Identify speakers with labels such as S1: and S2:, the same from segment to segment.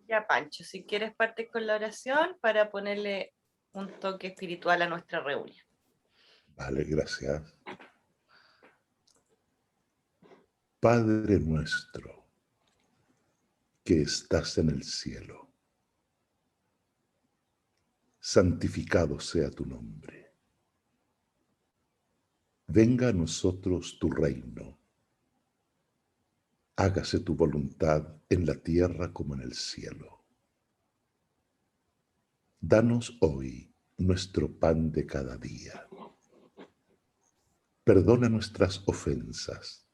S1: Ya, Pancho, si quieres partir con la oración para ponerle un toque espiritual a nuestra reunión.
S2: Vale, gracias. Padre nuestro, que estás en el cielo, santificado sea tu nombre. Venga a nosotros tu reino. Hágase tu voluntad en la tierra como en el cielo. Danos hoy nuestro pan de cada día. Perdona nuestras ofensas,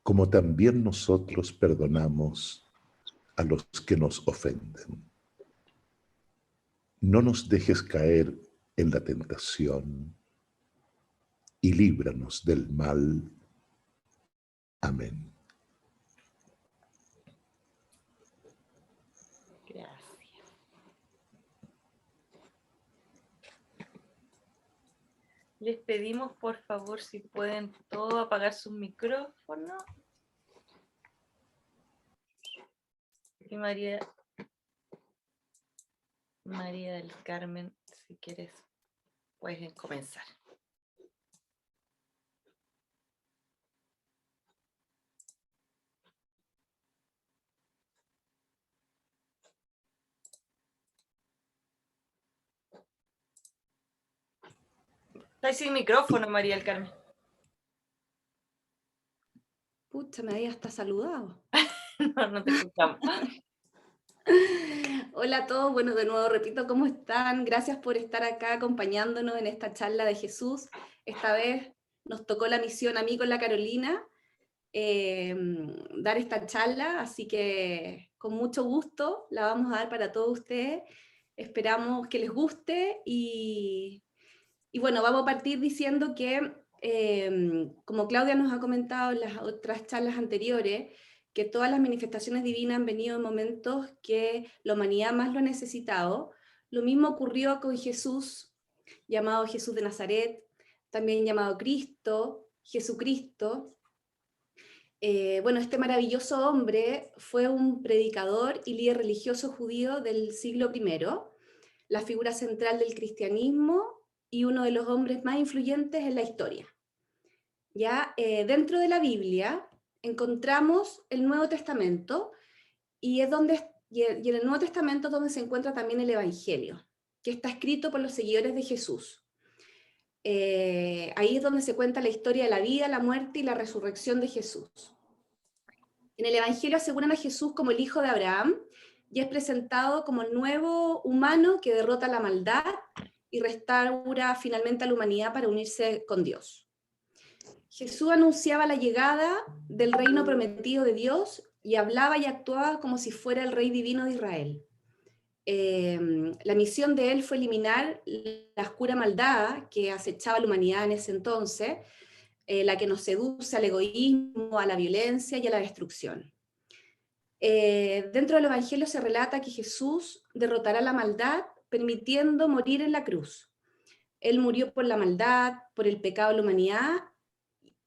S2: como también nosotros perdonamos a los que nos ofenden. No nos dejes caer en la tentación y líbranos del mal. Amén.
S1: Gracias. Les pedimos, por favor, si pueden todos apagar sus micrófonos. Y María del Carmen, si quieres, puedes comenzar. Estás sin micrófono, María del Carmen.
S3: Pucha, me había hasta saludado.
S1: No te escuchamos.
S3: Hola a todos, bueno, de nuevo repito, ¿cómo están? Gracias por estar acá acompañándonos en esta charla de Jesús. Esta vez nos tocó la misión a mí con la Carolina, dar esta charla, así que con mucho gusto la vamos a dar para todos ustedes. Esperamos que les guste y bueno, vamos a partir diciendo que, como Claudia nos ha comentado en las otras charlas anteriores, que todas las manifestaciones divinas han venido en momentos que la humanidad más lo ha necesitado. Lo mismo ocurrió con Jesús, llamado Jesús de Nazaret, también llamado Cristo, Jesucristo. Bueno, este maravilloso hombre fue un predicador y líder religioso judío del siglo I, la figura central del cristianismo y uno de los hombres más influyentes en la historia. Ya dentro de la Biblia encontramos el Nuevo Testamento y en el Nuevo Testamento es donde se encuentra también el Evangelio, que está escrito por los seguidores de Jesús. Ahí es donde se cuenta la historia de la vida, la muerte y la resurrección de Jesús. En el Evangelio aseguran a Jesús como el hijo de Abraham y es presentado como el nuevo humano que derrota la maldad y restaura finalmente a la humanidad para unirse con Dios. Jesús anunciaba la llegada del reino prometido de Dios y hablaba y actuaba como si fuera el rey divino de Israel. La misión de él fue eliminar la oscura maldad que acechaba a la humanidad en ese entonces, la que nos seduce al egoísmo, a la violencia y a la destrucción. Dentro del Evangelio se relata que Jesús derrotará la maldad permitiendo morir en la cruz. Él murió por la maldad, por el pecado de la humanidad,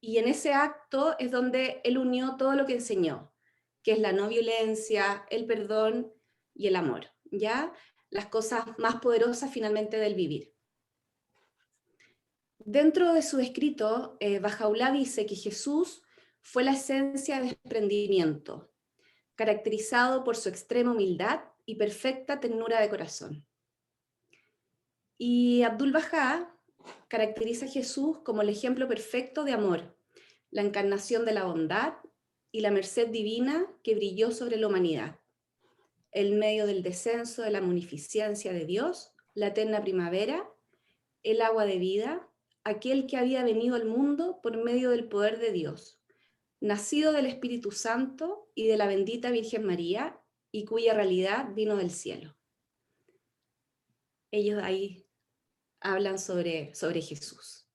S3: y en ese acto es donde él unió todo lo que enseñó, que es la no violencia, el perdón y el amor, ¿ya? Las cosas más poderosas finalmente del vivir. Dentro de su escrito, Bajaulá dice que Jesús fue la esencia de desprendimiento, caracterizado por su extrema humildad y perfecta ternura de corazón. Y Abdul Bahá caracteriza a Jesús como el ejemplo perfecto de amor, la encarnación de la bondad y la merced divina que brilló sobre la humanidad, el medio del descenso de la munificencia de Dios, la eterna primavera, el agua de vida, aquel que había venido al mundo por medio del poder de Dios, nacido del Espíritu Santo y de la bendita Virgen María, y cuya realidad vino del cielo. Ellos ahí hablan sobre Jesús.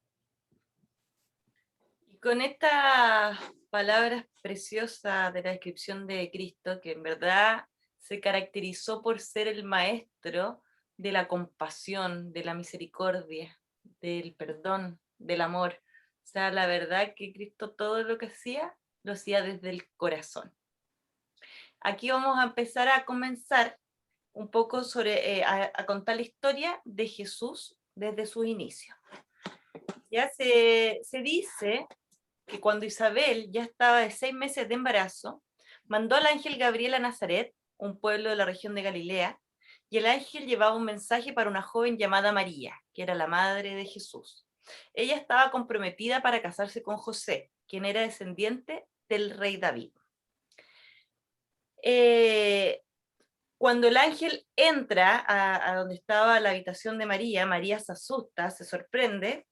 S1: Y con estas palabras preciosas de la descripción de Cristo, que en verdad se caracterizó por ser el maestro de la compasión, de la misericordia, del perdón, del amor. O sea, la verdad que Cristo todo lo que hacía, lo hacía desde el corazón. aquí vamos a empezar a comenzar un poco sobre, a contar la historia de Jesús desde sus inicios. Ya se dice que cuando Isabel ya estaba de 6 meses de embarazo, mandó al ángel Gabriel a Nazaret, un pueblo de la región de Galilea, y el ángel llevaba un mensaje para una joven llamada María, que era la madre de Jesús. Ella estaba comprometida para casarse con José, quien era descendiente del rey David. Cuando el ángel entra a donde estaba la habitación de María, María se asusta, se sorprende,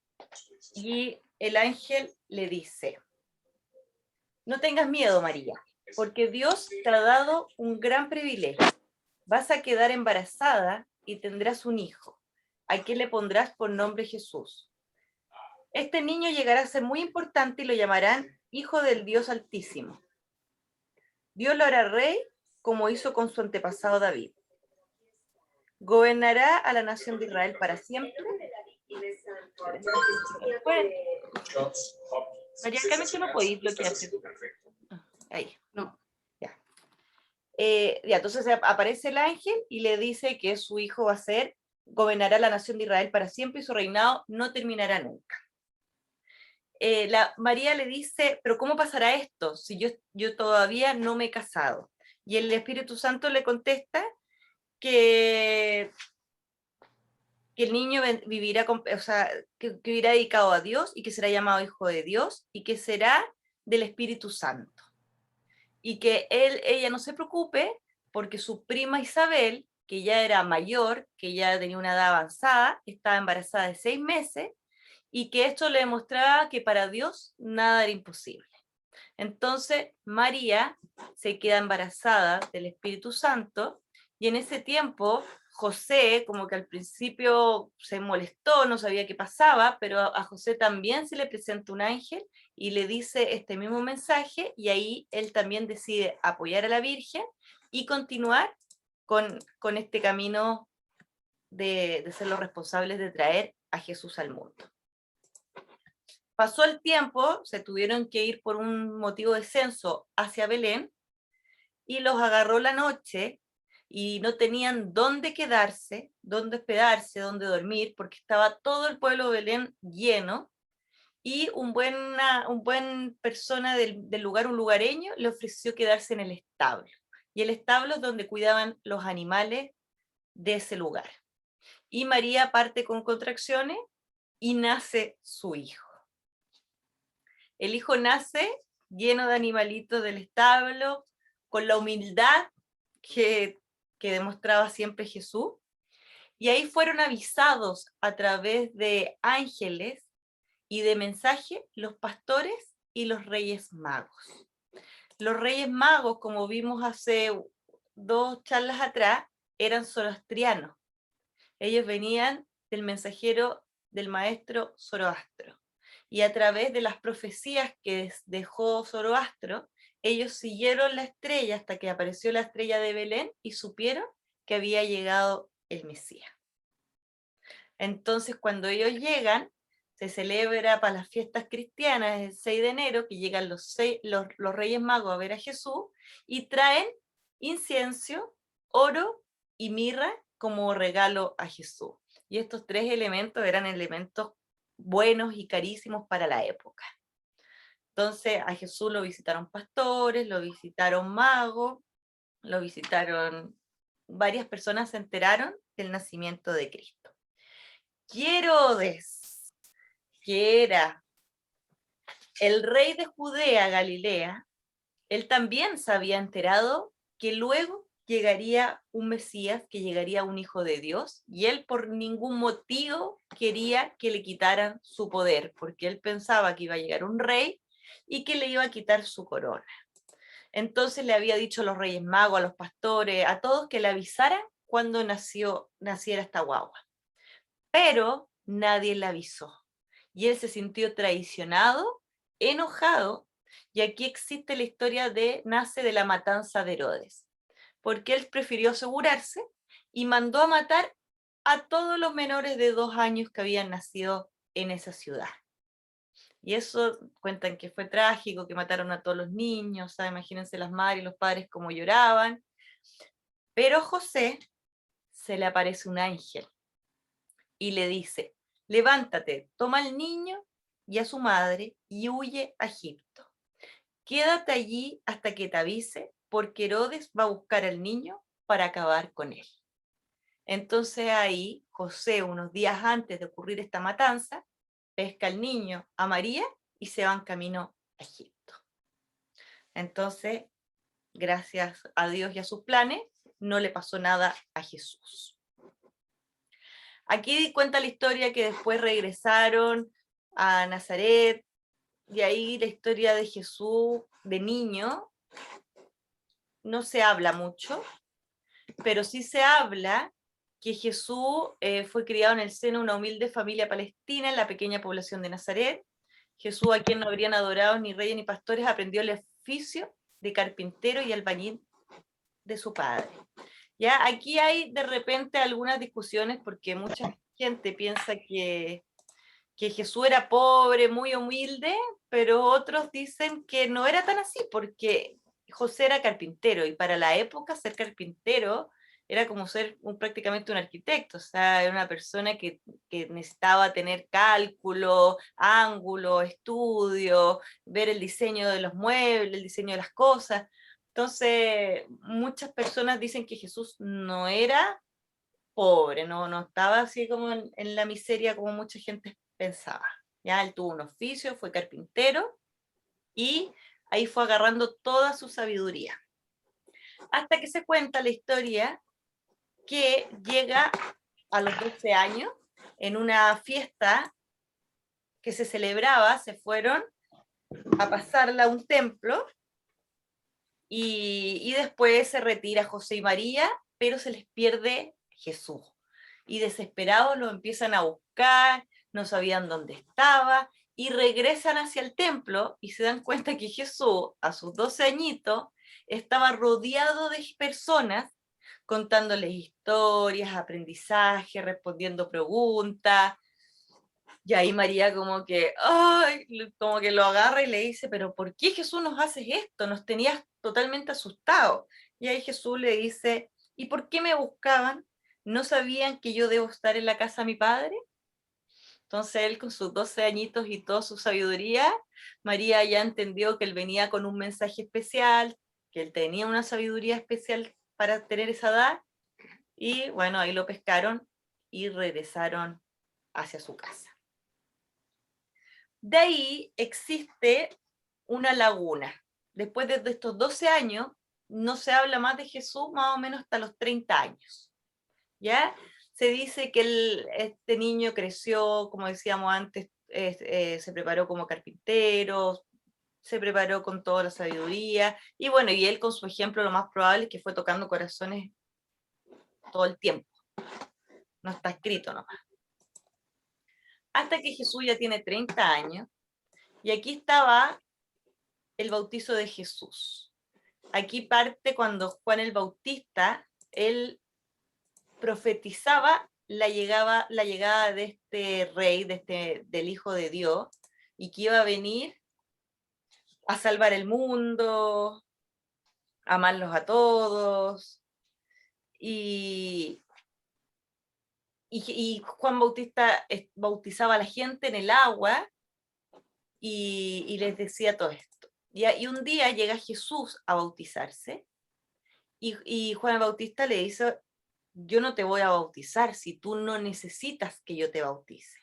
S1: y el ángel le dice: no tengas miedo, María, porque Dios te ha dado un gran privilegio. Vas a quedar embarazada y tendrás un hijo, a quien le pondrás por nombre Jesús. Este niño llegará a ser muy importante y lo llamarán Hijo del Dios Altísimo. Dios lo hará rey, como hizo con su antepasado David. Gobernará a la nación de Israel para siempre. María Carmen, ¿tú no podéis bloquear? Ahí.
S3: No.
S1: Ya. Entonces aparece el ángel y le dice que su hijo va a ser, gobernará la nación de Israel para siempre y su reinado no terminará nunca. María le dice: pero ¿cómo pasará esto si yo todavía no me he casado? Y el Espíritu Santo le contesta que el niño vivirá, que vivirá dedicado a Dios y que será llamado Hijo de Dios y que será del Espíritu Santo. Y que ella no se preocupe porque su prima Isabel, que ya era mayor, que ya tenía una edad avanzada, estaba embarazada de 6 meses, y que esto le demostraba que para Dios nada era imposible. Entonces María se queda embarazada del Espíritu Santo, y en ese tiempo José, como que al principio se molestó, no sabía qué pasaba, pero a José también se le presenta un ángel y le dice este mismo mensaje, y ahí él también decide apoyar a la Virgen y continuar con este camino de ser los responsables de traer a Jesús al mundo. Pasó el tiempo, se tuvieron que ir por un motivo de censo hacia Belén, y los agarró la noche, y no tenían dónde quedarse, dónde hospedarse, dónde dormir, porque estaba todo el pueblo de Belén lleno, y un buen persona del lugar, un lugareño, le ofreció quedarse en el establo. Y el establo es donde cuidaban los animales de ese lugar. Y María parte con contracciones y nace su hijo. El hijo nace lleno de animalitos del establo, con la humildad que demostraba siempre Jesús. Y ahí fueron avisados a través de ángeles y de mensaje los pastores y los reyes magos. Los reyes magos, como vimos hace 2 charlas atrás, eran zoroastrianos. Ellos venían del mensajero del maestro Zoroastro. Y a través de las profecías que dejó Zoroastro, ellos siguieron la estrella hasta que apareció la estrella de Belén y supieron que había llegado el Mesías. Entonces, cuando ellos llegan, se celebra para las fiestas cristianas el 6 de enero, que llegan los Reyes Magos a ver a Jesús y traen incienso, oro y mirra como regalo a Jesús. Y estos 3 elementos eran elementos buenos y carísimos para la época. Entonces a Jesús lo visitaron pastores, lo visitaron magos, lo visitaron, varias personas se enteraron del nacimiento de Cristo. Herodes, que era el rey de Judea, Galilea, él también se había enterado que luego llegaría un Mesías, que llegaría un hijo de Dios, y él por ningún motivo quería que le quitaran su poder, porque él pensaba que iba a llegar un rey y que le iba a quitar su corona. Entonces le había dicho a los reyes magos, a los pastores, a todos que le avisaran cuando naciera esta guagua. Pero nadie le avisó, y él se sintió traicionado, enojado, y aquí existe la historia nace de la matanza de Herodes, porque él prefirió asegurarse y mandó a matar a todos los menores de 2 años que habían nacido en esa ciudad. Y eso cuentan que fue trágico, que mataron a todos los niños, ¿sabes? Imagínense las madres y los padres cómo lloraban. Pero a José se le aparece un ángel y le dice, levántate, toma al niño y a su madre y huye a Egipto. Quédate allí hasta que te avise, porque Herodes va a buscar al niño para acabar con él. Entonces ahí José, unos días antes de ocurrir esta matanza, pesca al niño, a María, y se van camino a Egipto. Entonces, gracias a Dios y a sus planes, no le pasó nada a Jesús. Aquí cuenta la historia que después regresaron a Nazaret, y ahí la historia de Jesús de niño no se habla mucho, pero sí se habla que Jesús fue criado en el seno de una humilde familia palestina en la pequeña población de Nazaret. Jesús, a quien no habrían adorado ni reyes ni pastores, aprendió el oficio de carpintero y albañil de su padre. Ya, aquí hay de repente algunas discusiones porque mucha gente piensa que Jesús era pobre, muy humilde, pero otros dicen que no era tan así porque José era carpintero y para la época ser carpintero era como ser prácticamente un arquitecto, o sea, era una persona que necesitaba tener cálculo, ángulo, estudio, ver el diseño de los muebles, el diseño de las cosas. Entonces, muchas personas dicen que Jesús no era pobre, no estaba así como en la miseria como mucha gente pensaba. Ya él tuvo un oficio, fue carpintero y ahí fue agarrando toda su sabiduría. Hasta que se cuenta la historia que llega a los 12 años en una fiesta que se celebraba, se fueron a pasarla a un templo y después se retira José y María, pero se les pierde Jesús. Y desesperados lo empiezan a buscar, no sabían dónde estaba, y regresan hacia el templo y se dan cuenta que Jesús, a sus 12 añitos, estaba rodeado de personas contándoles historias, aprendizaje, respondiendo preguntas. Y ahí María ay, como que lo agarra y le dice, pero ¿por qué Jesús nos haces esto? Nos tenías totalmente asustados. Y ahí Jesús le dice, ¿y por qué me buscaban? ¿No sabían que yo debo estar en la casa de mi padre? Entonces él con sus 12 añitos y toda su sabiduría, María ya entendió que él venía con un mensaje especial, que él tenía una sabiduría especial para tener esa edad, y bueno, ahí lo pescaron y regresaron hacia su casa. De ahí existe una laguna. Después de estos 12 años, no se habla más de Jesús más o menos hasta los 30 años. ¿Ya? Se dice que este niño creció, como decíamos antes, se preparó como carpintero, se preparó con toda la sabiduría, y bueno, y él con su ejemplo lo más probable es que fue tocando corazones todo el tiempo. No está escrito nomás. Hasta que Jesús ya tiene 30 años, y aquí estaba el bautizo de Jesús. Aquí parte cuando Juan el Bautista, él profetizaba la llegada de este rey, del Hijo de Dios, y que iba a venir a salvar el mundo, a amarlos a todos. Y Juan Bautista bautizaba a la gente en el agua y les decía todo esto. Y un día llega Jesús a bautizarse y Juan el Bautista le dice, yo no te voy a bautizar si tú no necesitas que yo te bautice.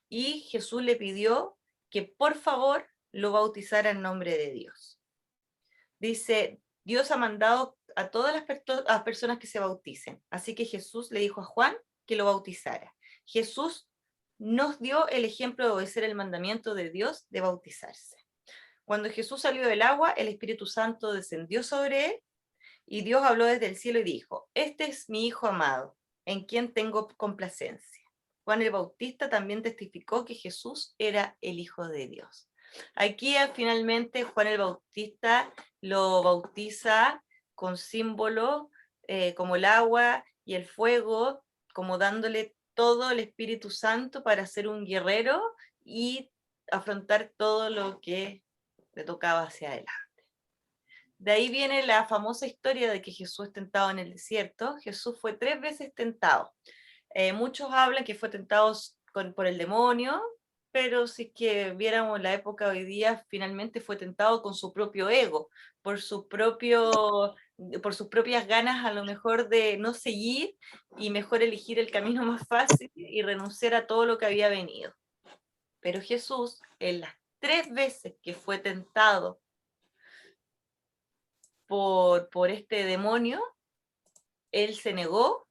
S1: Y Jesús le pidió que por favor lo bautizara en nombre de Dios. Dice, Dios ha mandado a todas las personas que se bauticen. Así que Jesús le dijo a Juan que lo bautizara. Jesús nos dio el ejemplo de obedecer el mandamiento de Dios de bautizarse. Cuando Jesús salió del agua, el Espíritu Santo descendió sobre él y Dios habló desde el cielo y dijo, este es mi Hijo amado, en quien tengo complacencia. Juan el Bautista también testificó que Jesús era el Hijo de Dios. Aquí finalmente Juan el Bautista lo bautiza con símbolos como el agua y el fuego, como dándole todo el Espíritu Santo para ser un guerrero y afrontar todo lo que le tocaba hacia adelante. De ahí viene la famosa historia de que Jesús es tentado en el desierto. Jesús fue 3 veces tentado. Muchos hablan que fue tentado por el demonio, pero si es que viéramos la época hoy día, finalmente fue tentado con su propio ego, por por sus propias ganas a lo mejor de no seguir y mejor elegir el camino más fácil y renunciar a todo lo que había venido. Pero Jesús, en las 3 veces que fue tentado por este demonio, él se negó,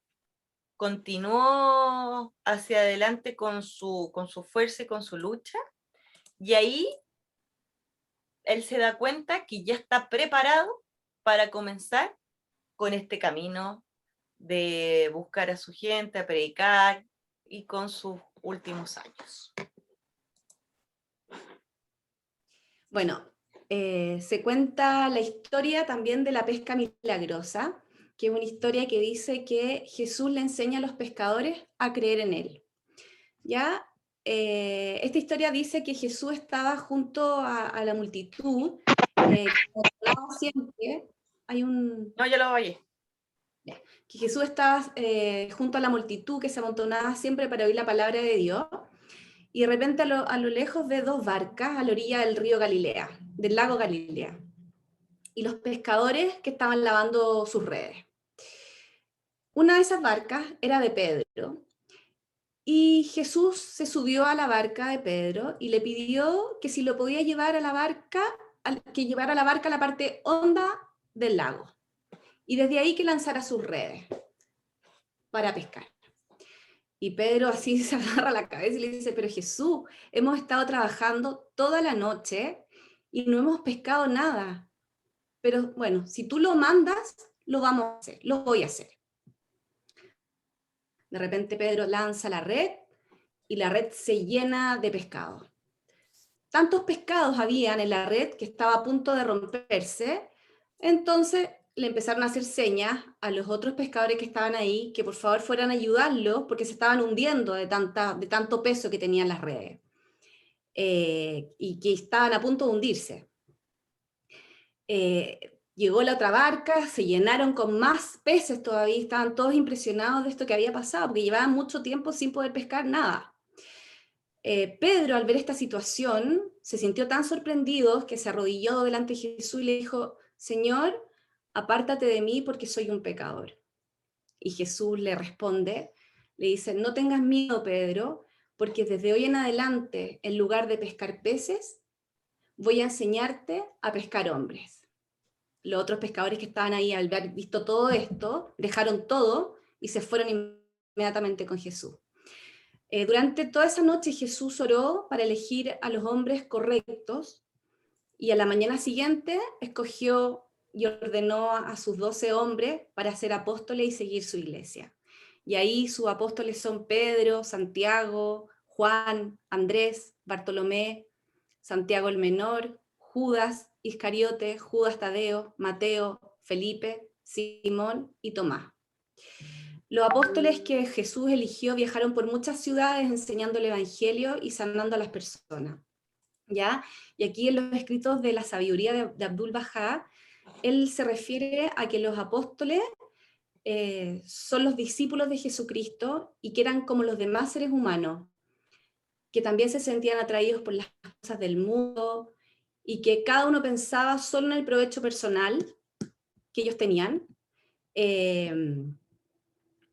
S1: continuó hacia adelante con su fuerza y con su lucha, y ahí él se da cuenta que ya está preparado para comenzar con este camino de buscar a su gente, a predicar y con sus últimos años.
S3: Bueno, se cuenta la historia también de la pesca milagrosa, que es una historia que dice que Jesús le enseña a los pescadores a creer en él. ¿Ya? Esta historia dice que Jesús estaba junto a la multitud, que siempre, hay un...
S1: No, ya lo oye.
S3: Que Jesús estaba junto a la multitud que se amontonaba siempre para oír la palabra de Dios, y de repente a lo lejos ve 2 barcas a la orilla del río Galilea, del lago Galilea, y los pescadores que estaban lavando sus redes. Una de esas barcas era de Pedro, y Jesús se subió a la barca de Pedro y le pidió que si lo podía llevar a la barca, que llevara la barca a la parte honda del lago, y desde ahí que lanzara sus redes para pescar. Y Pedro así se agarra la cabeza y le dice, pero Jesús, hemos estado trabajando toda la noche y no hemos pescado nada. Pero bueno, si tú lo mandas, lo vamos a hacer, lo voy a hacer. De repente Pedro lanza la red y la red se llena de pescado. Tantos pescados habían en la red que estaba a punto de romperse, entonces le empezaron a hacer señas a los otros pescadores que estaban ahí que por favor fueran a ayudarlos porque se estaban hundiendo de tanto peso que tenían las redes y que estaban a punto de hundirse. Llegó la otra barca, se llenaron con más peces todavía, estaban todos impresionados de esto que había pasado porque llevaban mucho tiempo sin poder pescar nada. Pedro, al ver esta situación, se sintió tan sorprendido que se arrodilló delante de Jesús y le dijo, Señor, apártate de mí porque soy un pecador. Y Jesús le responde, le dice, no tengas miedo, Pedro, porque desde hoy en adelante, en lugar de pescar peces, voy a enseñarte a pescar hombres. Los otros pescadores que estaban ahí, al haber visto todo esto, dejaron todo y se fueron inmediatamente con Jesús. Durante toda esa noche Jesús oró para elegir a los hombres correctos y a la mañana siguiente escogió y ordenó a sus 12 hombres para ser apóstoles y seguir su iglesia. Y ahí sus apóstoles son Pedro, Santiago, Juan, Andrés, Bartolomé, Santiago el Menor, Judas Iscariote, Judas Tadeo, Mateo, Felipe, Simón y Tomás. Los apóstoles que Jesús eligió viajaron por muchas ciudades enseñando el evangelio y sanando a las personas. ¿Ya? Y aquí en los escritos de la sabiduría de Abdul Bahá, él se refiere a que los apóstoles son los discípulos de Jesucristo y que eran como los demás seres humanos, que también se sentían atraídos por las cosas del mundo y que cada uno pensaba solo en el provecho personal que ellos tenían.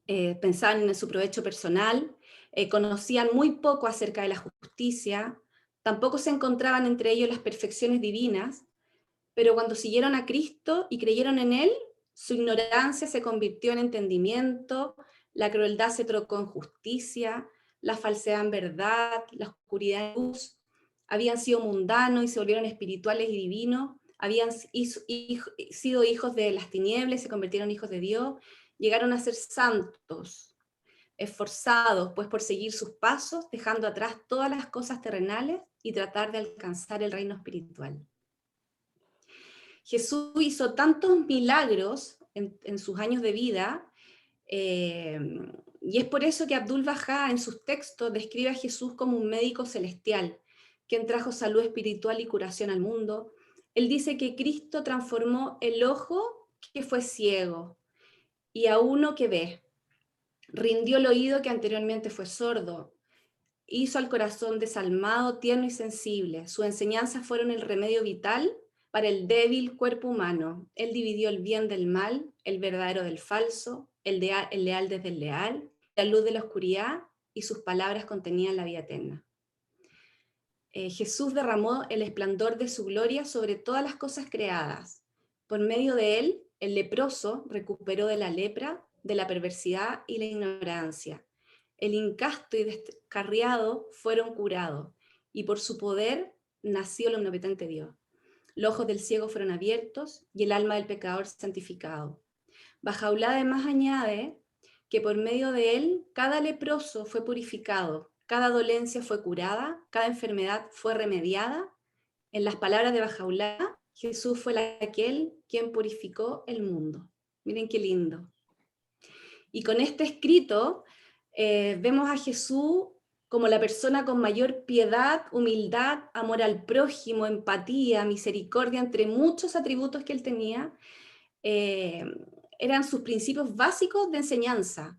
S3: Pensaban en su provecho personal, conocían muy poco acerca de la justicia, tampoco se encontraban entre ellos las perfecciones divinas, pero cuando siguieron a Cristo y creyeron en Él, su ignorancia se convirtió en entendimiento, la crueldad se trocó en justicia, la falsedad en verdad, la oscuridad en luz, habían sido mundanos y se volvieron espirituales y divinos, habían sido hijos de las tinieblas y se convirtieron en hijos de Dios, llegaron a ser santos, esforzados pues por seguir sus pasos, dejando atrás todas las cosas terrenales y tratar de alcanzar el reino espiritual. Jesús hizo tantos milagros en sus años de vida, y es por eso que Abdul Bahá en sus textos describe a Jesús como un médico celestial, quien trajo salud espiritual y curación al mundo. Él dice que Cristo transformó el ojo que fue ciego y a uno que ve. Rindió el oído que anteriormente fue sordo. Hizo al corazón desalmado, tierno y sensible. Sus enseñanzas fueron el remedio vital para el débil cuerpo humano. Él dividió el bien del mal, el verdadero del falso, el leal desde el leal, la luz de la oscuridad, y sus palabras contenían la vida eterna. Jesús derramó el esplendor de su gloria sobre todas las cosas creadas. Por medio de él, el leproso recuperó de la lepra, de la perversidad y la ignorancia. El incasto y descarriado fueron curados, y por su poder nació el omnipotente Dios. Los ojos del ciego fueron abiertos y el alma del pecador santificado. Bajaulá además añade que por medio de él cada leproso fue purificado, cada dolencia fue curada, cada enfermedad fue remediada. En las palabras de Bajaulá, Jesús fue aquel quien purificó el mundo. Miren qué lindo. Y con este escrito vemos a Jesús como la persona con mayor piedad, humildad, amor al prójimo, empatía, misericordia, entre muchos atributos que él tenía. Eran sus principios básicos de enseñanza.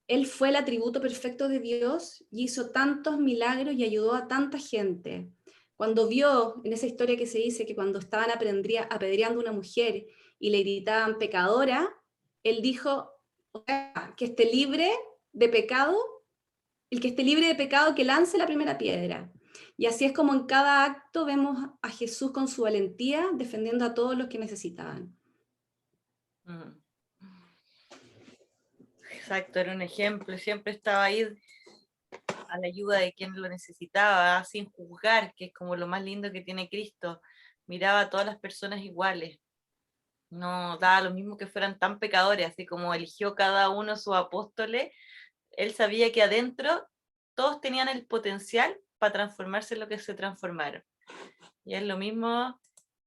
S3: Él fue el atributo perfecto de Dios y hizo tantos milagros y ayudó a tanta gente. Cuando vio, en esa historia que se dice que cuando estaban apedreando a una mujer y le gritaban pecadora, él dijo, que esté libre de pecado, el que esté libre de pecado que lance la primera piedra. Y así es como en cada acto vemos a Jesús con su valentía defendiendo a todos los que necesitaban.
S1: Exacto, era un ejemplo, siempre estaba ahí a la ayuda de quien lo necesitaba, sin juzgar, que es como lo más lindo que tiene Cristo. Miraba a todas las personas iguales, no daba lo mismo que fueran tan pecadores, así como eligió cada uno sus apóstoles. Él sabía que adentro todos tenían el potencial para transformarse en lo que se transformaron. Y es lo mismo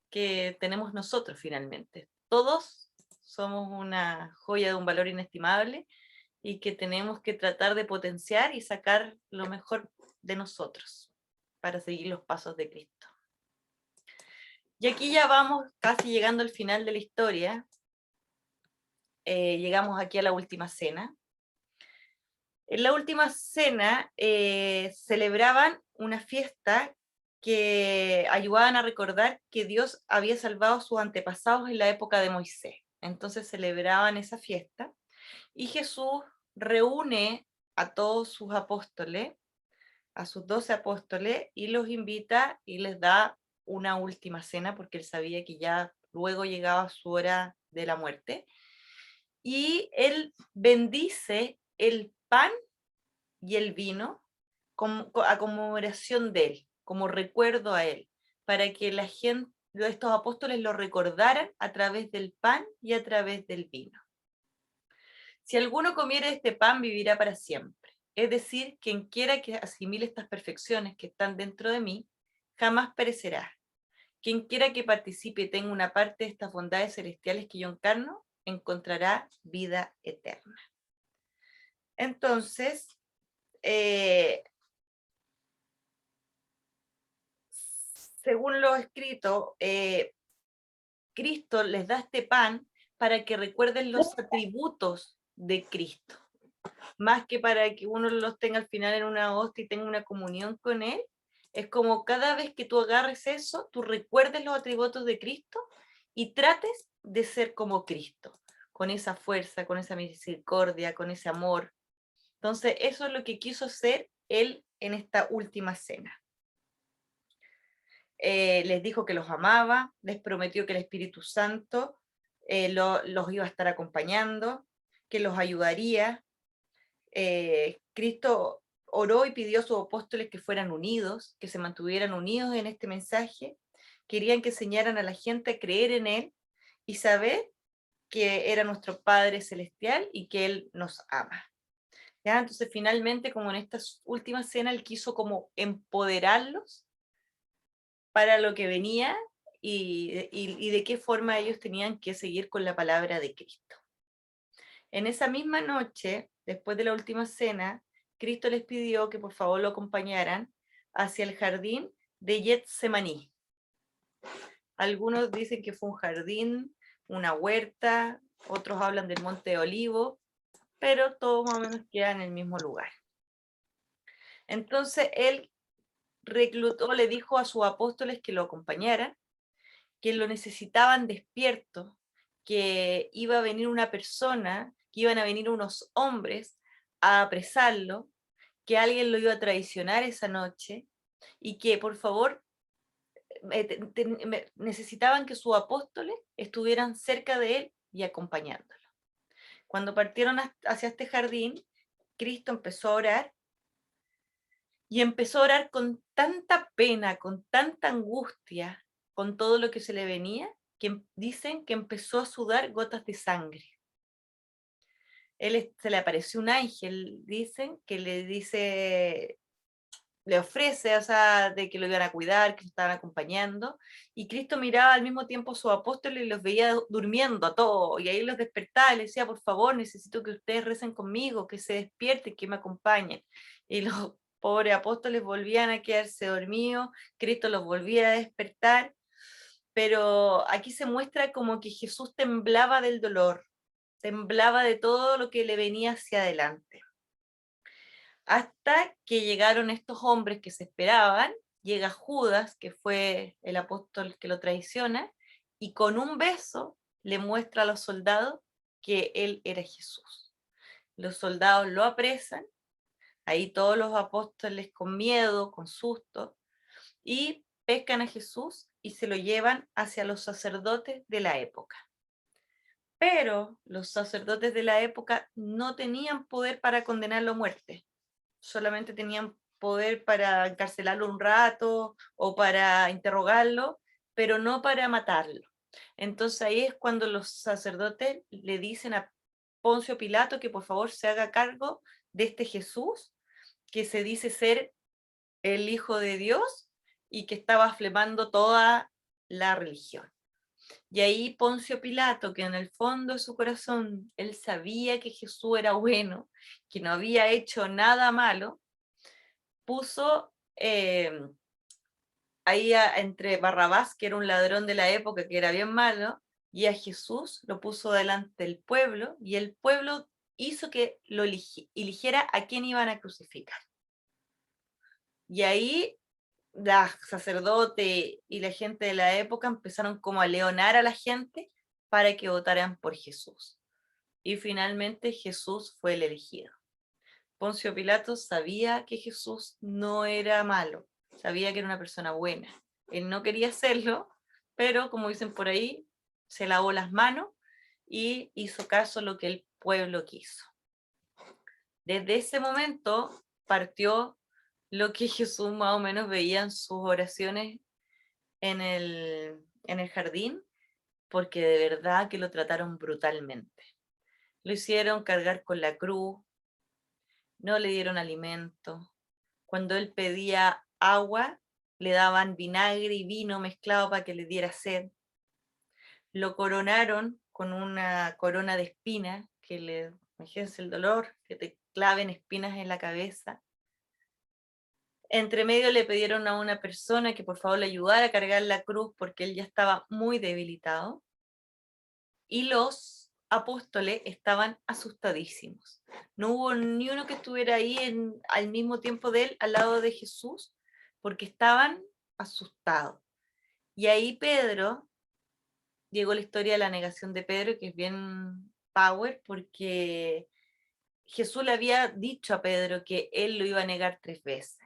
S1: que tenemos nosotros finalmente. Todos somos una joya de un valor inestimable y que tenemos que tratar de potenciar y sacar lo mejor de nosotros para seguir los pasos de Cristo. Y aquí ya vamos casi llegando al final de la historia. Llegamos aquí a la última cena. En la última cena celebraban una fiesta que ayudaban a recordar que Dios había salvado a sus antepasados en la época de Moisés. Entonces celebraban esa fiesta y Jesús reúne a todos sus apóstoles, a sus 12 apóstoles, y los invita y les da una última cena porque él sabía que ya luego llegaba su hora de la muerte. Y él bendice el pan y el vino a conmemoración de él, como recuerdo a él, para que la gente, estos apóstoles lo recordaran a través del pan y a través del vino. Si alguno comiere este pan, vivirá para siempre. Es decir, quien quiera que asimile estas perfecciones que están dentro de mí, jamás perecerá. Quien quiera que participe y tenga una parte de estas bondades celestiales que yo encarno, encontrará vida eterna. Entonces, según lo escrito, Cristo les da este pan para que recuerden los atributos de Cristo, más que para que uno los tenga al final en una hostia y tenga una comunión con Él. Es como cada vez que tú agarres eso, tú recuerdes los atributos de Cristo y trates de ser como Cristo, con esa fuerza, con esa misericordia, con ese amor. Entonces, eso es lo que quiso hacer Él en esta última cena. Les dijo que los amaba, les prometió que el Espíritu Santo los iba a estar acompañando, que los ayudaría. Cristo oró y pidió a sus apóstoles que fueran unidos, que se mantuvieran unidos en este mensaje. Querían que enseñaran a la gente a creer en Él y saber que era nuestro Padre Celestial y que Él nos ama. ¿Ya? Entonces, finalmente, como en esta última cena, Él quiso como empoderarlos para lo que venía y de qué forma ellos tenían que seguir con la palabra de Cristo. En esa misma noche, después de la última cena, Cristo les pidió que por favor lo acompañaran hacia el jardín de Getsemaní. Algunos dicen que fue un jardín, una huerta, otros hablan del Monte de Olivo, pero todo más o menos queda en el mismo lugar. Entonces él reclutó, le dijo a sus apóstoles que lo acompañaran, que lo necesitaban despierto, que iba a venir una persona, que iban a venir unos hombres a apresarlo, que alguien lo iba a traicionar esa noche y que por favor necesitaban que sus apóstoles estuvieran cerca de él y acompañándolo. Cuando partieron hacia este jardín, Cristo empezó a orar y empezó a orar con tanta pena, con tanta angustia, con todo lo que se le venía, que dicen que empezó a sudar gotas de sangre. Se le apareció un ángel, dicen, que le ofrece, o sea, de que lo iban a cuidar, que lo estaban acompañando, y Cristo miraba al mismo tiempo a sus apóstoles y los veía durmiendo a todos, y ahí los despertaba y les decía, por favor, necesito que ustedes recen conmigo, que se despierten, que me acompañen. Y los pobres apóstoles volvían a quedarse dormidos, Cristo los volvía a despertar, pero aquí se muestra como que Jesús temblaba del dolor, temblaba de todo lo que le venía hacia adelante. Hasta que llegaron estos hombres que se esperaban, llega Judas, que fue el apóstol que lo traiciona, y con un beso le muestra a los soldados que él era Jesús. Los soldados lo apresan, ahí todos los apóstoles con miedo, con susto, y pescan a Jesús y se lo llevan hacia los sacerdotes de la época. Pero los sacerdotes de la época no tenían poder para condenarlo a muerte, solamente tenían poder para encarcelarlo un rato o para interrogarlo, pero no para matarlo. Entonces ahí es cuando los sacerdotes le dicen a Poncio Pilato que por favor se haga cargo de este Jesús, que se dice ser el Hijo de Dios y que estaba blasfemando toda la religión. Y ahí Poncio Pilato, que en el fondo de su corazón él sabía que Jesús era bueno, que no había hecho nada malo, puso ahí entre Barrabás, que era un ladrón de la época, que era bien malo, y a Jesús lo puso delante del pueblo, y el pueblo hizo que lo eligiera a quién iban a crucificar. Y ahí la sacerdote y la gente de la época empezaron como a leonar a la gente para que votaran por Jesús. Y finalmente Jesús fue el elegido. Poncio Pilato sabía que Jesús no era malo, sabía que era una persona buena. Él no quería hacerlo, pero como dicen por ahí, se lavó las manos y hizo caso a lo que el pueblo quiso. Desde ese momento partió lo que Jesús más o menos veía en sus oraciones en el jardín, porque de verdad que lo trataron brutalmente. Lo hicieron cargar con la cruz, no le dieron alimento. Cuando él pedía agua, le daban vinagre y vino mezclado para que le diera sed. Lo coronaron con una corona de espinas, imagínense el dolor, que te claven espinas en la cabeza. Entre medio le pidieron a una persona que por favor le ayudara a cargar la cruz porque él ya estaba muy debilitado. Y los apóstoles estaban asustadísimos. No hubo ni uno que estuviera ahí al mismo tiempo de él, al lado de Jesús, porque estaban asustados. Y ahí Pedro, llegó la historia de la negación de Pedro, que es bien power, porque Jesús le había dicho a Pedro que él lo iba a negar 3 veces.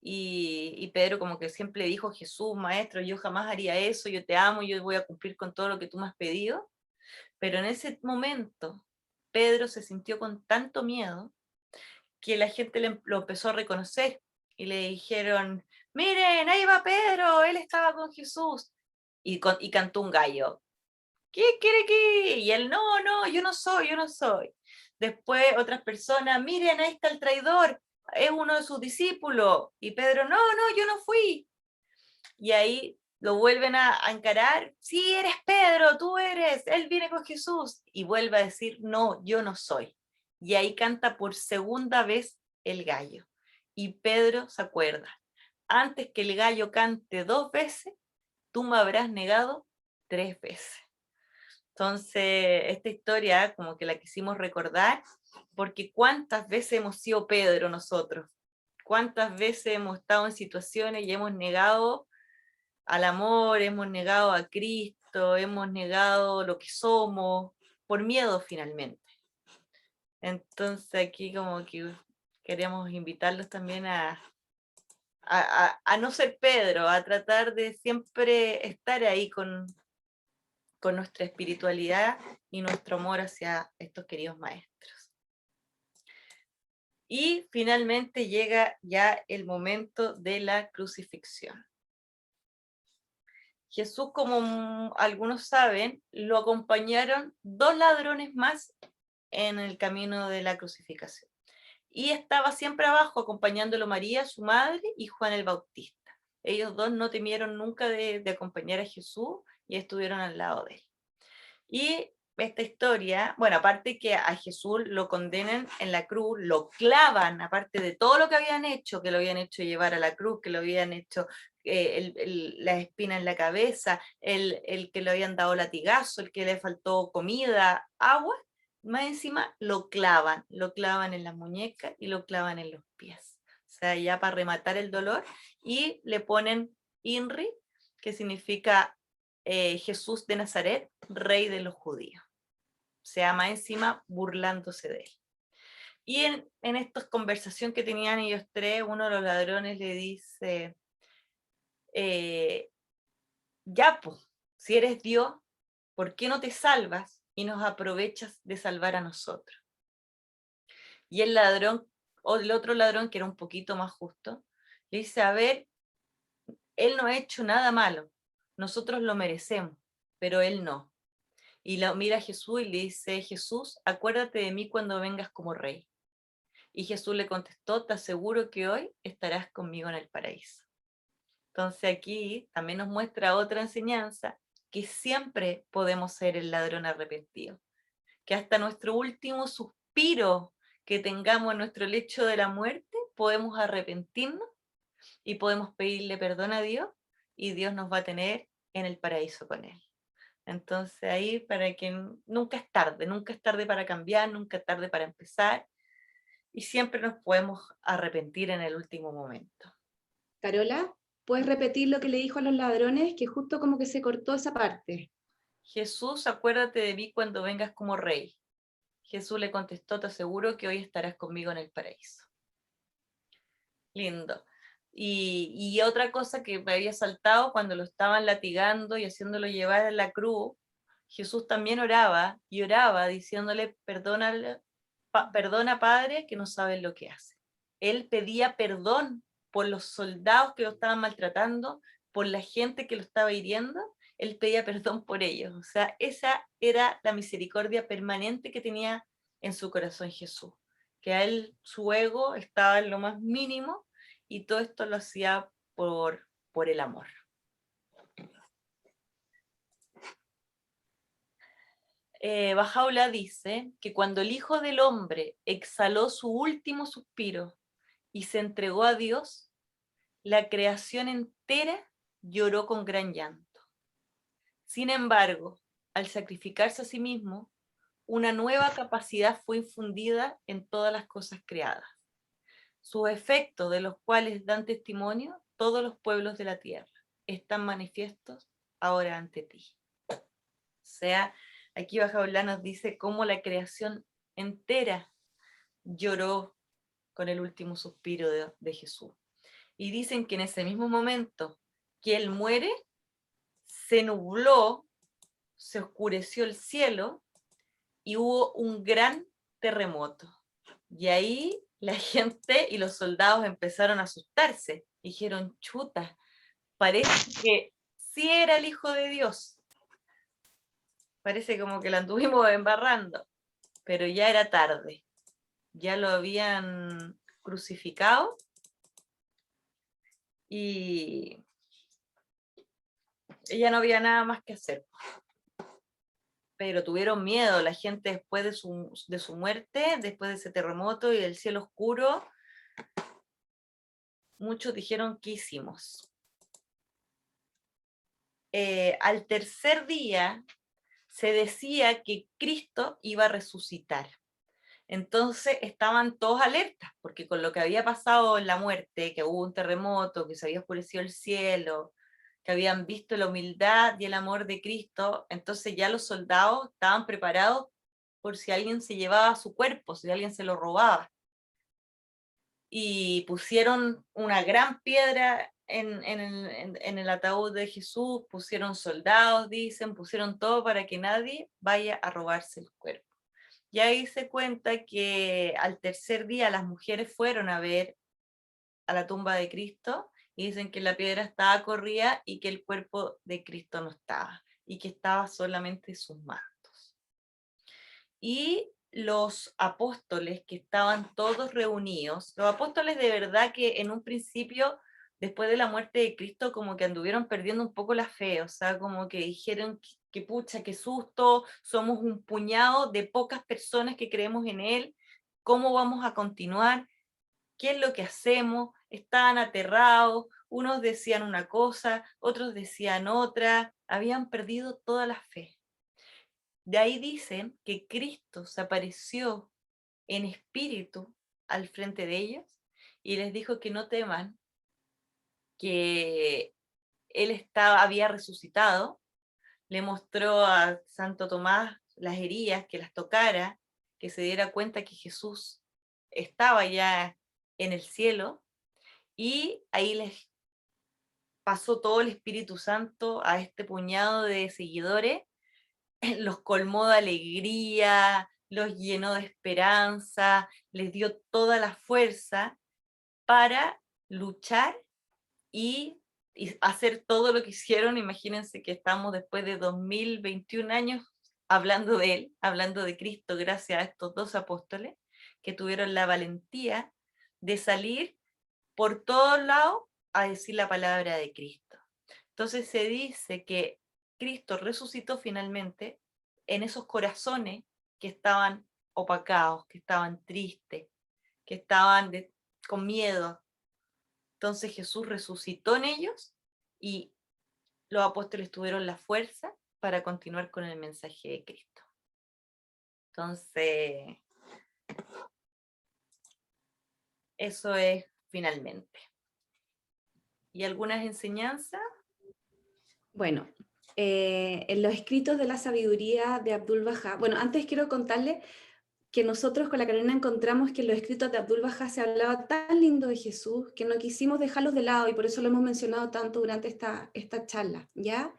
S1: Y Pedro como que siempre dijo, Jesús, maestro, yo jamás haría eso, yo te amo, yo voy a cumplir con todo lo que tú me has pedido. Pero en ese momento, Pedro se sintió con tanto miedo que la gente lo empezó a reconocer y le dijeron, miren, ahí va Pedro, él estaba con Jesús. Y cantó un gallo. ¿Qué quiere que? Y él, no, no, yo no soy, yo no soy. Después otras personas, miren, ahí está el traidor, es uno de sus discípulos. Y Pedro, no, no, yo no fui. Y ahí lo vuelven a encarar, sí, eres Pedro, tú eres, él viene con Jesús. Y vuelve a decir, no, yo no soy. Y ahí canta por segunda vez el gallo. Y Pedro se acuerda, antes que el gallo cante 2 veces, tú me habrás negado 3 veces. Entonces, esta historia como que la quisimos recordar, porque cuántas veces hemos sido Pedro nosotros, cuántas veces hemos estado en situaciones y hemos negado al amor, hemos negado a Cristo, hemos negado lo que somos, por miedo finalmente. Entonces aquí como que queríamos invitarlos también a no ser Pedro, a tratar de siempre estar ahí con nuestra espiritualidad y nuestro amor hacia estos queridos maestros. Y finalmente llega ya el momento de la crucifixión. Jesús, como algunos saben, lo acompañaron 2 ladrones más en el camino de la crucificación. Y estaba siempre abajo acompañándolo María, su madre, y Juan el Bautista. Ellos 2 no temieron nunca de acompañar a Jesús y estuvieron al lado de él. Y esta historia, bueno, aparte que a Jesús lo condenan en la cruz, lo clavan, aparte de todo lo que habían hecho, que lo habían hecho llevar a la cruz, que lo habían hecho la espina en la cabeza, el que le habían dado latigazo, el que le faltó comida, agua, más encima lo clavan en las muñecas y lo clavan en los pies. O sea, ya para rematar el dolor, y le ponen INRI, que significa Jesús de Nazaret, rey de los judíos. Se llama encima burlándose de él. Y en esta conversación que tenían ellos 3, uno de los ladrones le dice, ya pues, si eres Dios, ¿por qué no te salvas y nos aprovechas de salvar a nosotros? Y el ladrón, o el otro ladrón, que era un poquito más justo, le dice, a ver, él no ha hecho nada malo, nosotros lo merecemos, pero él no. Y lo mira a Jesús y le dice, Jesús, acuérdate de mí cuando vengas como rey. Y Jesús le contestó, te aseguro que hoy estarás conmigo en el paraíso. Entonces aquí también nos muestra otra enseñanza, que siempre podemos ser el ladrón arrepentido, que hasta nuestro último suspiro que tengamos en nuestro lecho de la muerte, podemos arrepentirnos y podemos pedirle perdón a Dios, y Dios nos va a tener en el paraíso con él. Entonces ahí, para que nunca es tarde para cambiar, nunca es tarde para empezar, y siempre nos podemos arrepentir en el último momento.
S3: Carola, ¿puedes repetir lo que le dijo a los ladrones? Que justo como que se cortó esa parte.
S1: Jesús, acuérdate de mí cuando vengas como rey. Jesús le contestó, te aseguro que hoy estarás conmigo en el paraíso. Lindo. Y otra cosa que me había saltado, cuando lo estaban latigando y haciéndolo llevar en la cruz, Jesús también oraba y oraba diciéndole, perdona Padre, que no saben lo que hacen. Él pedía perdón por los soldados que lo estaban maltratando, por la gente que lo estaba hiriendo, él pedía perdón por ellos. O sea, esa era la misericordia permanente que tenía en su corazón Jesús, que a él su ego estaba en lo más mínimo, y todo esto lo hacía por el amor. Bajaola dice que cuando el Hijo del Hombre exhaló su último suspiro y se entregó a Dios, la creación entera lloró con gran llanto. Sin embargo, al sacrificarse a sí mismo, una nueva capacidad fue infundida en todas las cosas creadas, sus efectos, de los cuales dan testimonio todos los pueblos de la tierra, están manifiestos ahora ante ti. O sea, aquí Bajaola nos dice cómo la creación entera lloró con el último suspiro de Jesús. Y dicen que en ese mismo momento que él muere, se nubló, se oscureció el cielo y hubo un gran terremoto. Y ahí la gente y los soldados empezaron a asustarse. Dijeron, chuta, parece que sí era el Hijo de Dios. Parece como que la anduvimos embarrando, pero ya era tarde. Ya lo habían crucificado y ya no había nada más que hacer. Pero tuvieron miedo la gente después de su muerte, después de ese terremoto y del cielo oscuro. muchos dijeron, ¿qué hicimos? Al tercer día se decía que Cristo iba a resucitar. Entonces estaban todos alertas, porque con lo que había pasado en la muerte, que hubo un terremoto, que se había oscurecido el cielo, que habían visto la humildad y el amor de Cristo, entonces ya los soldados estaban preparados por si alguien se llevaba su cuerpo, si alguien se lo robaba. Y pusieron una gran piedra en el ataúd de Jesús, pusieron soldados, dicen, pusieron todo para que nadie vaya a robarse el cuerpo. Y ahí se cuenta que al tercer día las mujeres fueron a ver a la tumba de Cristo y dicen que la piedra estaba corrida y que el cuerpo de Cristo no estaba, y que estaba solamente sus mantos. Y los apóstoles que estaban todos reunidos, los apóstoles de verdad que en un principio, después de la muerte de Cristo, como que anduvieron perdiendo un poco la fe, o sea, como que dijeron que pucha, qué susto, somos un puñado de pocas personas que creemos en Él, ¿cómo vamos a continuar? ¿Qué es lo que hacemos? Estaban aterrados, unos decían una cosa, otros decían otra, habían perdido toda la fe. De ahí dicen que Cristo se apareció en espíritu al frente de ellos y les dijo que no teman, que él había resucitado, le mostró a Santo Tomás las heridas, que las tocara, que se diera cuenta que Jesús estaba ya en el cielo, y ahí les pasó todo el Espíritu Santo a este puñado de seguidores, los colmó de alegría, los llenó de esperanza, les dio toda la fuerza para luchar y hacer todo lo que hicieron. Imagínense que estamos después de 2021 años hablando de Él, hablando de Cristo, gracias a estos dos apóstoles que tuvieron la valentía de salir por todos lados a decir la palabra de Cristo. Entonces se dice que Cristo resucitó finalmente en esos corazones que estaban opacados, que estaban tristes, que estaban con miedo. Entonces Jesús resucitó en ellos y los apóstoles tuvieron la fuerza para continuar con el mensaje de Cristo. Entonces, eso es finalmente. ¿Y algunas enseñanzas?
S3: Bueno, en los escritos de la sabiduría de Abdul Bahá, bueno, antes quiero contarles que nosotros con la Carolina encontramos que en los escritos de Abdul Bahá se hablaba tan lindo de Jesús que no quisimos dejarlos de lado y por eso lo hemos mencionado tanto durante esta charla, ¿ya?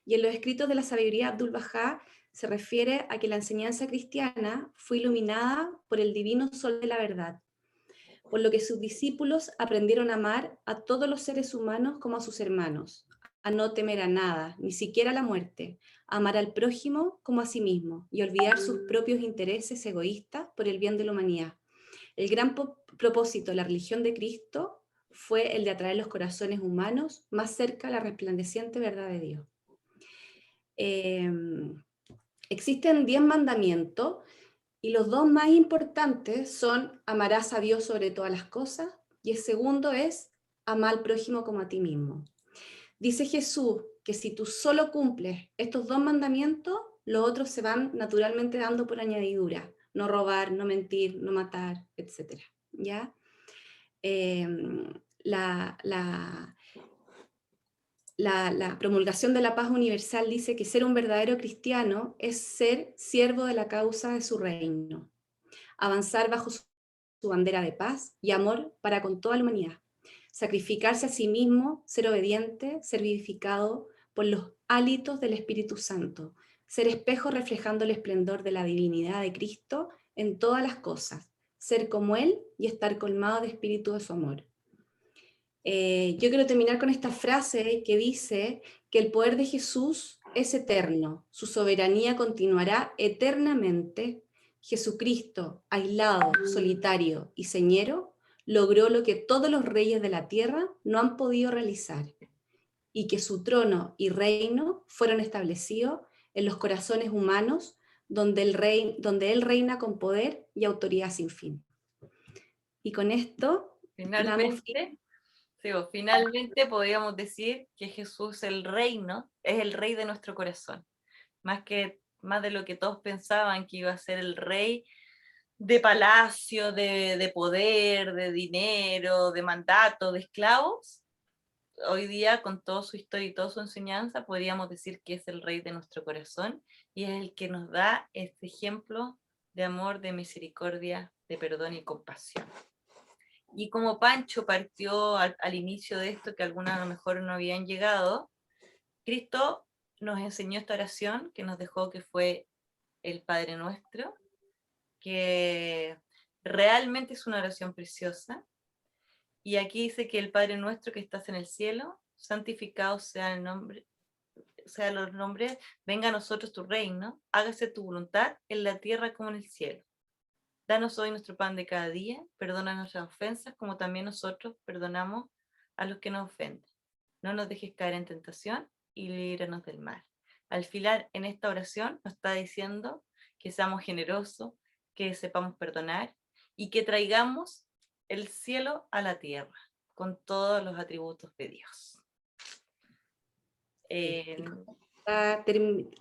S3: Y en los escritos de la sabiduría de Abdul Bahá se refiere a que la enseñanza cristiana fue iluminada por el divino sol de la verdad, por lo que sus discípulos aprendieron a amar a todos los seres humanos como a sus hermanos, a no temer a nada, ni siquiera a la muerte, a amar al prójimo como a sí mismo y olvidar sus propios intereses egoístas por el bien de la humanidad. El gran propósito de la religión de Cristo fue el de atraer los corazones humanos más cerca a la resplandeciente verdad de Dios. Existen 10 mandamientos y los dos más importantes son amarás a Dios sobre todas las cosas y el segundo es amar al prójimo como a ti mismo. Dice Jesús que si tú solo cumples estos dos mandamientos, los otros se van naturalmente dando por añadidura. No robar, no mentir, no matar, etc. ¿Ya? La promulgación de la paz universal dice que ser un verdadero cristiano es ser siervo de la causa de su reino, avanzar bajo su bandera de paz y amor para con toda la humanidad, sacrificarse a sí mismo, ser obediente, ser vivificado por los hálitos del Espíritu Santo, ser espejo reflejando el esplendor de la divinidad de Cristo en todas las cosas, ser como Él y estar colmado de espíritu de su amor. Yo quiero terminar con esta frase que dice que el poder de Jesús es eterno, su soberanía continuará eternamente. Jesucristo, aislado, solitario y señero, logró lo que todos los reyes de la tierra no han podido realizar, y que su trono y reino fueron establecidos en los corazones humanos, donde Él reina con poder y autoridad sin fin. Y con esto damos fin.
S1: Finalmente, Sí, pues, finalmente podríamos decir que Jesús el reino es el rey de nuestro corazón, más de lo que todos pensaban que iba a ser el rey de palacio, de poder, de dinero, de mandato, de esclavos. Hoy día, con toda su historia y toda su enseñanza, podríamos decir que es el rey de nuestro corazón y es el que nos da este ejemplo de amor, de misericordia, de perdón y compasión. Y como Pancho partió al inicio de esto, que algunas a lo mejor no habían llegado, Cristo nos enseñó esta oración que nos dejó, que fue el Padre Nuestro, que realmente es una oración preciosa. Y aquí dice que el Padre Nuestro que estás en el cielo, santificado sea el nombre, sea los nombres, venga a nosotros tu reino, hágase tu voluntad en la tierra como en el cielo. Danos hoy nuestro pan de cada día, perdona nuestras ofensas como también nosotros perdonamos a los que nos ofenden. No nos dejes caer en tentación y líbranos del mal. Al final, en esta oración nos está diciendo que seamos generosos, que sepamos perdonar y que traigamos el cielo a la tierra con todos los atributos de Dios.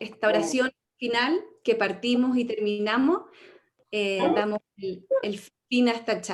S3: Esta oración final que partimos y terminamos, damos el fin a esta charla.